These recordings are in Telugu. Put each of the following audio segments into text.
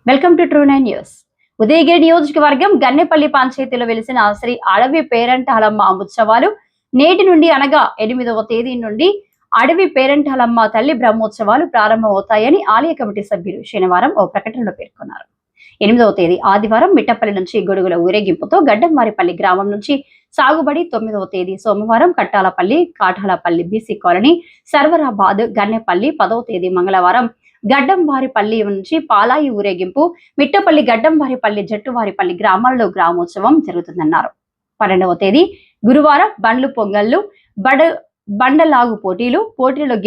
Welcome to True nine news. Udayagiri నియోజకవర్గం గన్నెపల్లి పంచాయతీలో వెలిసిన శ్రీ అడవి పేరంటాలమ్మ ఉత్సవాలు నేటి నుండి అనగా 8వ తేదీ నుండి అడవి పేరంటాలమ్మ తల్లి బ్రహ్మోత్సవాలు ప్రారంభమవుతాయని ఆలయ కమిటీ సభ్యులు శనివారం ఓ ప్రకటనలో పేర్కొన్నారు. 8వ తేదీ ఆదివారం మిట్టపల్లి నుంచి గొడుగుల ఊరేగింపుతో గడ్డంవారిపల్లి గ్రామం నుంచి సాగుబడి, 9వ తేదీ సోమవారం కట్టాలపల్లి, కాటాలపల్లి బీసీ కాలనీ, సర్వరాబాద్, గన్నెపల్లి, 10వ తేదీ మంగళవారం గడ్డంవారిపల్లి నుంచి పాలాయి ఊరేగింపు, మిట్టపల్లి, గడ్డంవారిపల్లి, జట్టువారిపల్లి గ్రామాల్లో గ్రామోత్సవం జరుగుతుందన్నారు. 12వ తేదీ గురువారం బండ్లు పొంగళ్లు, బండలాగు పోటీలో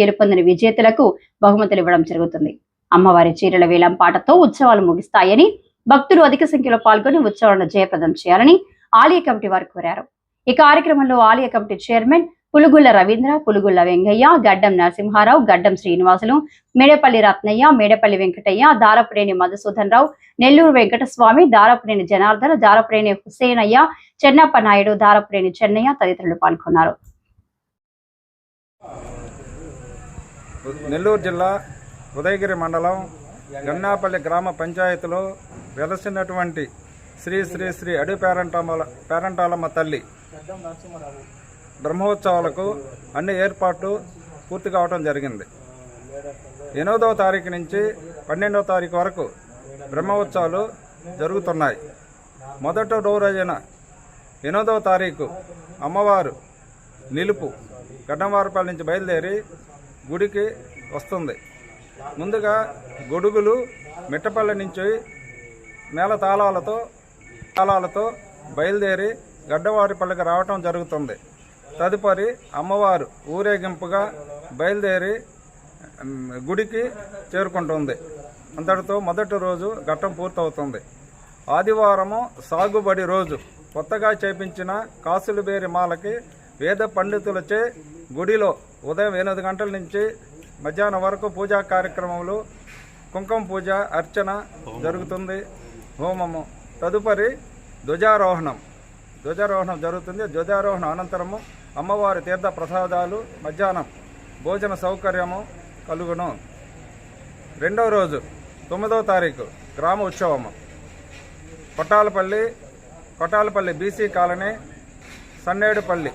గెలుపొందిన విజేతలకు బహుమతులు ఇవ్వడం జరుగుతుంది. అమ్మవారి చీరల వేలం పాటతో ఉత్సవాలు ముగిస్తాయని, భక్తులు అధిక సంఖ్యలో పాల్గొని ఉత్సవాలను జయప్రదం చేయాలని ఆలయ కమిటీ వారు కోరారు. ఈ కార్యక్రమంలో ఆలయ కమిటీ చైర్మన్ పులుగుళ్ల రవీంద్ర, పులుగుళ్ల వెంగయ్య, గడ్డం నరసింహారావు, గడ్డం శ్రీనివాసులు, మేడపల్లి రత్నయ్య, మేడపల్లి వెంకటయ్య, దారపునేని మధుసూదన్ రావు, నెల్లూరు వెంకటస్వామి, దారపునేని జనార్దన్, దారపునేని హుసేనయ్య, చెన్నప్ప నాయుడు, దారపునేని చెన్నయ్య తదితరులు పాల్గొన్నారు. నెల్లూరు జిల్లా ఉదయగిరి మండలం గన్నాపల్లి గ్రామ పంచాయతీలో వెలసినటువంటి శ్రీ శ్రీ శ్రీ అడవి పేరంటాలమ్మ తల్లి బ్రహ్మోత్సవాలకు అన్ని ఏర్పాట్లు పూర్తి కావడం జరిగింది. 8వ తారీఖు నుంచి 12వ తారీఖు వరకు బ్రహ్మోత్సవాలు జరుగుతున్నాయి. మొదటి రోజైన 8వ తారీఖు అమ్మవారు నిలుపు గడ్డంవారిపల్లి నుంచి బయలుదేరి గుడికి వస్తుంది. ముందుగా గొడుగులు మిట్టపల్లి నుంచి తాళాలతో బయలుదేరి గడ్డవారిపల్లికి రావటం జరుగుతుంది. తదుపరి అమ్మవారు ఊరేగింపుగా బయలుదేరి గుడికి చేరుకుంటుంది. అంతటితో మొదటి రోజు ఘట్టం పూర్తవుతుంది. ఆదివారము సాగుబడి రోజు కొత్తగా చేపించిన కాసులబేరి మాలకి వేద పండితులచే గుడిలో ఉదయం 8 గంటల నుంచి మధ్యాహ్నం వరకు పూజా కార్యక్రమాలు, కుంకుమ పూజ, అర్చన జరుగుతుంది, హోమము. తదుపరి ధ్వజారోహణం జరుగుతుంది. ధ్వజారోహణం అనంతరము అమ్మవారి తీర్థ ప్రసాదాలు, మధ్యాహ్నం భోజన సౌకర్యము కలుగును. 2వ రోజు 9వ తారీఖు గ్రామ ఉత్సవము కొట్టాలపల్లి బీసీ కాలనీ, సన్నేడుపల్లి,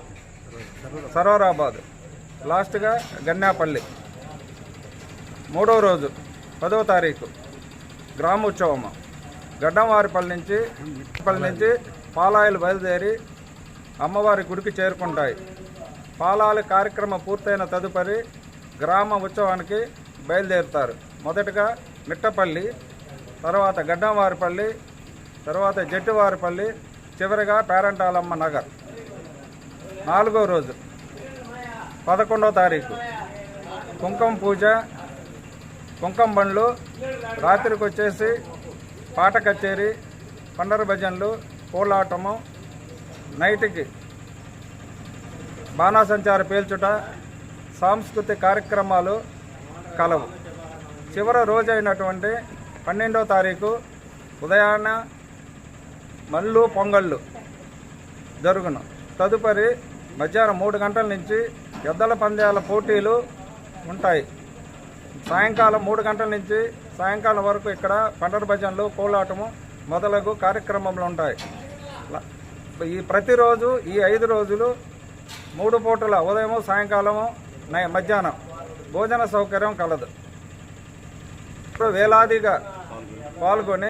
సర్వరాబాద్, లాస్ట్గా గన్నేపల్లి. 3వ రోజు 10వ తారీఖు గ్రామోత్సవము గడ్డంవారిపల్లి నుంచి పాలాయిలు బయలుదేరి అమ్మవారి గుడికి చేరుకుంటాయి. పాలాల కార్యక్రమం పూర్తయిన తదుపరి గ్రామ ఉత్సవానికి బయలుదేరుతారు. మొదటగా మిట్టపల్లి, తర్వాత గడ్డంవారిపల్లి, తర్వాత జట్టువారిపల్లి, చివరిగా పేరంటాలమ్మ నగర్. 4వ రోజు 11వ తారీఖు కుంకుమ పూజ, కుంకుమ బండ్లు, రాత్రికి వచ్చేసి పాట కచేరీ, పండర భజనలు, కోలాటము, నైట్కి బాణాసంచార పేల్చుట, సాంస్కృతిక కార్యక్రమాలు కలవు. చివరి రోజైనటువంటి 12వ తారీఖు ఉదయాన్న మల్లు పొంగళ్ళు జరుగును. తదుపరి మధ్యాహ్నం 3 గంటల నుంచి ఎద్దల పందాల పోటీలు ఉంటాయి. సాయంకాలం 3 గంటల నుంచి సాయంకాలం వరకు ఇక్కడ పండర భజనలు, కోలాటము మొదలగు కార్యక్రమాలు ఉంటాయి. ప్రతిరోజు ఈ 5 రోజులు 3 పూటల ఉదయము, సాయంకాలము, మధ్యాహ్నం భోజన సౌకర్యం కలదు. వేలాదిగా పాల్గొని